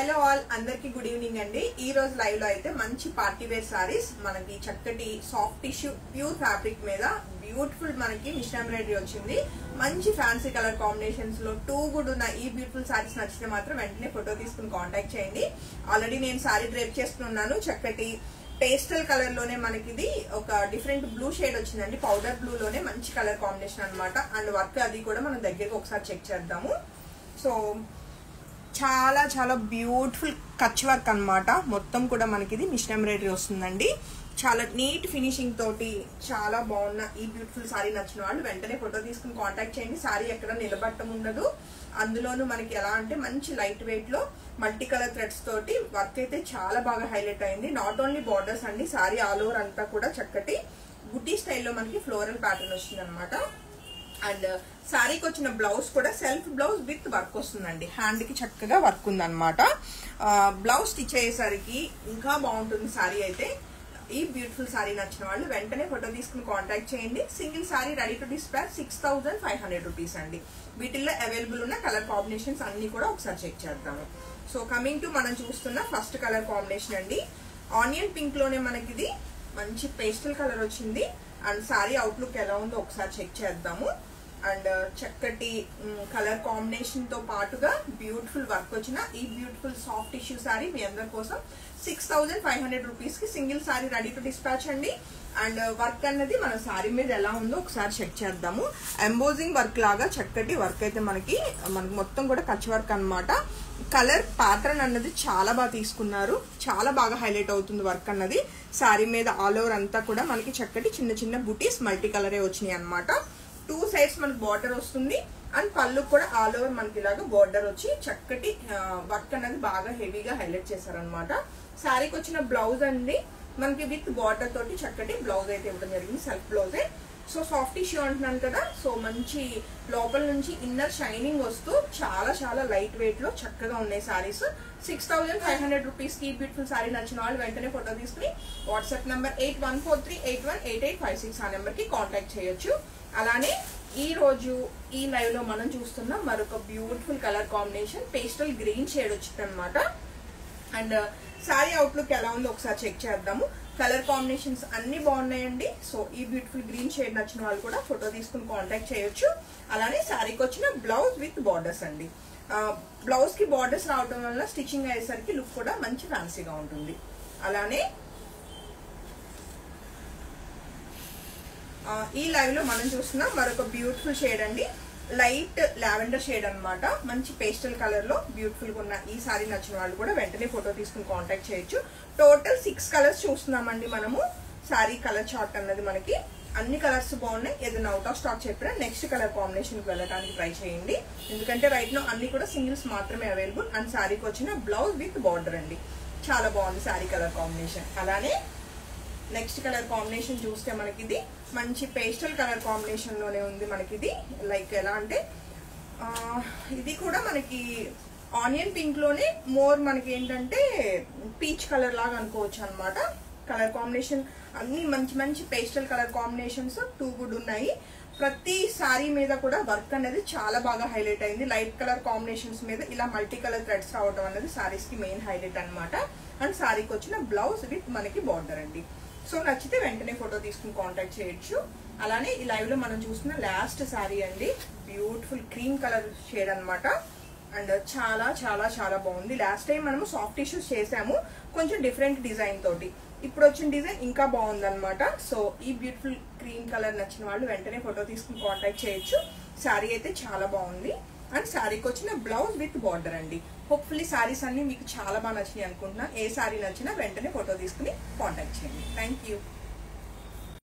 Hello all అందరికి good evening అండి. ఈ రోజు లైవ్ లో అయితే మంచి పార్టీ వేర్ సారీస్ మనకి చక్కటి సాఫ్ట్ టిష్యూ ప్యూర్ ఫ్యాబ్రిక్ మీద బ్యూటిఫుల్ మనకి మిషన్ ఎంబ్రాయిడరీ వచ్చింది. మంచి ఫ్యాన్సీ కలర్ కాంబినేషన్స్ లో టూ గుడ్ ఉన్న ఈ బ్యూటిఫుల్ సారీస్ నచ్చితే మాత్రం వెంటనే ఫోటో తీసుకుని కాంటాక్ట్ చేయండి. ఆల్రెడీ నేను సారీ డ్రేప్ చేస్తున్నాను. చక్కటి పేస్టల్ కలర్ లోనే మనకి ఇది ఒక డిఫరెంట్ బ్లూ షేడ్ వచ్చిందండి. పౌడర్ బ్లూ లోనే మంచి కలర్ కాంబినేషన్ అనమాట. అండ్ వర్క్ అది కూడా మనం దగ్గరికి ఒకసారి చెక్ చేద్దాము. సో చాలా చాలా బ్యూటిఫుల్ కచ్ వర్క్ అనమాట. మొత్తం కూడా మనకి ఇది మిషన్ ఎంబ్రాయిడరీ వస్తుందండి. చాలా నీట్ ఫినిషింగ్ తోటి చాలా బాగున్న ఈ బ్యూటిఫుల్ సారీ నచ్చిన వాళ్ళు వెంటనే ఫోటో తీసుకుని కాంటాక్ట్ చేయండి. సారీ ఎక్కడ నిలబట్టం ఉండదు. అందులోనూ మనకి ఎలా అంటే మంచి లైట్ వెయిట్ లో మల్టీ కలర్ థ్రెడ్స్ తోటి వర్క్ అయితే చాలా బాగా హైలైట్ అయింది. నాట్ ఓన్లీ బార్డర్స్ అండి, సారీ ఆల్ ఓవర్ అంతా కూడా చక్కటి బుటీ స్టైల్లో మనకి ఫ్లోరల్ ప్యాటర్న్ వచ్చింది అనమాట. అండ్ శారీకి వచ్చిన బ్లౌజ్ కూడా సెల్ఫ్ బ్లౌజ్ విత్ వర్క్ వస్తుందండి. హ్యాండ్ కి చక్కగా వర్క్ ఉందన్నమాట. బ్లౌజ్ స్టిచ్ అయ్యేసరికి ఇంకా బాగుంటుంది శారీ అయితే. ఈ బ్యూటిఫుల్ శారీ నచ్చిన వాళ్ళు వెంటనే ఫోటో తీసుకుని కాంటాక్ట్ చేయండి. Single sari ready to dispatch 6500 rupees అండి. వీటిల్లో అవైలబుల్ ఉన్న కలర్ కాంబినేషన్స్ అన్ని కూడా ఒకసారి చెక్ చేద్దాము. సో కమింగ్ టు మనం చూస్తున్న ఫస్ట్ కలర్ కాంబినేషన్ అండి. ఆనియన్ పింక్ లోనే మనకి ఇది మంచి పేస్టల్ కలర్ వచ్చింది. అండ్ సారీ అవుట్లుక్ ఎలా ఉందో ఒకసారి చెక్ చేద్దాము. అండ్ చక్కటి కలర్ కాంబినేషన్ తో పాటుగా బ్యూటిఫుల్ వర్క్ వచ్చిన ఈ బ్యూటిఫుల్ సాఫ్ట్ టిష్యూ సారీ మీ అందరి కోసం 6500 రూపీస్ కి single sorry ready to dispatch అండి. అండ్ వర్క్ అన్నది మన సారీ మీద ఎలా ఉందో ఒకసారి చెక్ చేద్దాము. ఎంబోజింగ్ వర్క్ లాగా చక్కటి వర్క్ అయితే మనకి మొత్తం కూడా కచ్ వర్క్ అనమాట. కలర్ ప్యాటర్న్ అన్నది చాలా బాగా తీసుకున్నారు. చాలా బాగా హైలైట్ అవుతుంది వర్క్ అన్నది. సారీ మీద ఆల్ ఓవర్ అంతా కూడా మనకి చక్కటి చిన్న చిన్న బుటీస్ మల్టీ కలరే వచ్చినాయి అనమాట. టూ సైడ్స్ మనకి బార్డర్ వస్తుంది. అండ్ పళ్ళు కూడా ఆల్ ఓవర్ మనకి ఇలాగా బార్డర్ వచ్చి చక్కటి వర్క్ అనేది బాగా హెవీగా హైలైట్ చేశారనమాట. శారీకి వచ్చిన బ్లౌజ్ అండి మనకి విత్ బార్డర్ తోటి చక్కటి బ్లౌజ్ అయితే ఇవ్వడం జరిగింది. సెల్ఫ్ బ్లౌజే. సో సాఫ్ట్ టిష్యూ అంటున్నాను కదా, సో మంచి లోపల నుంచి ఇన్నర్ షైనింగ్ వస్తూ చాలా చాలా లైట్ వెయిట్ లో చక్కగా ఉన్నాయి సారీస్. 6500 రూపీస్ కి బ్యూటిఫుల్ సారీ నచ్చిన వాళ్ళు వెంటనే ఫోటో తీసుకుని వాట్సాప్ నంబర్ 8143818856 ఆ నెంబర్ కి కాంటాక్ట్ చేయొచ్చు. అలానే ఈ రోజు ఈ లైవ్ లో మనం చూస్తున్న మరొక beautiful colour combination pastel green shade వచ్చింది అనమాట. అండ్ సారీ అవుట్లుక్ ఎలా ఉందో ఒకసారి చెక్ చేద్దాము. కలర్ కాంబినేషన్స్ అన్ని బాగున్నాయండి. సో ఈ బ్యూటిఫుల్ గ్రీన్ షేడ్ నచ్చిన వాళ్ళు కూడా ఫోటో తీసుకుని కాంటాక్ట్ చేయొచ్చు. అలానే సారీకి వచ్చిన బ్లౌజ్ విత్ బార్డర్స్ అండి. బ్లౌజ్ కి బార్డర్స్ రావడం వల్ల స్టిచ్చింగ్ అయ్యేసరికి లుక్ కూడా మంచి ఫ్యాన్సీగా ఉంటుంది. అలానే ఈ లైవ్ లో మనం చూస్తున్న మరొక బ్యూటిఫుల్ షేడ్ అండి. లైట్ లావెండర్ షేడ్ అనమాట. మంచి పేస్టల్ కలర్ లో బ్యూటిఫుల్ గా ఉన్న ఈ సారీ నచ్చిన వాళ్ళు కూడా వెంటనే ఫోటో తీసుకుని కాంటాక్ట్ చేయొచ్చు. టోటల్ 6 కలర్స్ చూస్తున్నామండి మనము. సారీ కలర్ చార్ట్ అన్నది మనకి అన్ని కలర్స్ బాగున్నాయి. ఏదైనా అవుట్ ఆఫ్ స్టాక్ చెప్పినా నెక్స్ట్ కలర్ కాంబినేషన్ కి వెళ్ళడానికి ట్రై చేయండి. ఎందుకంటే రైట్ లో అన్ని కూడా సింగిల్స్ మాత్రమే అవైలబుల్. అండ్ సారీకి వచ్చిన బ్లౌజ్ విత్ బార్డర్ అండి. చాలా బాగుంది సారీ కలర్ కాంబినేషన్. అలానే నెక్స్ట్ కలర్ కాంబినేషన్ చూస్తే మనకి ఇది మంచి పేస్టల్ కలర్ కాంబినేషన్ లోనే ఉంది. మనకి ఇది లైక్ ఎలా అంటే ఇది కూడా మనకి ఆనియన్ పింక్ లోనే మోర్ మనకి ఏంటంటే పీచ్ కలర్ లాగా అనుకోవచ్చు అనమాట. కలర్ కాంబినేషన్ అన్ని మంచి మంచి pastel colour combinations too good ఉన్నాయి. ప్రతి సారీ మీద కూడా వర్క్ అనేది చాలా బాగా హైలైట్ అయింది. లైట్ కలర్ కాంబినేషన్స్ మీద ఇలా మల్టీ కలర్ థ్రెడ్స్ రావడం అనేది సారీస్ కి మెయిన్ హైలైట్ అనమాట. అండ్ సారీకి వచ్చిన బ్లౌజ్ విత్ మనకి బార్డర్ అండి. సో నచ్చితే వెంటనే ఫోటో తీసుకుని కాంటాక్ట్ చేయొచ్చు. అలానే ఈ లైవ్ లో మనం చూస్తున్న లాస్ట్ సారీ అండి. బ్యూటిఫుల్ క్రీమ్ కలర్ షేడ్ అనమాట. అండ్ చాలా చాలా చాలా బాగుంది. లాస్ట్ టైం మనము సాఫ్ట్ టిష్యూస్ చేసాము కొంచెం డిఫరెంట్ డిజైన్ తోటి. ఇప్పుడు వచ్చిన డిజైన్ ఇంకా బాగుంది అనమాట. సో ఈ బ్యూటిఫుల్ క్రీమ్ కలర్ నచ్చిన వాళ్ళు వెంటనే ఫోటో తీసుకుని కాంటాక్ట్ చేయొచ్చు. శారీ అయితే చాలా బాగుంది. అండ్ శారీకి వచ్చిన బ్లౌజ్ విత్ బార్డర్ అండి. హోప్ఫుల్లీ శారీస్ అన్ని మీకు చాలా బాగా నచ్చినాయి అనుకుంటున్నా. ఏ శారీ నచ్చినా వెంటనే ఫోటో తీసుకుని కాంటాక్ట్ చేయండి. Thank you.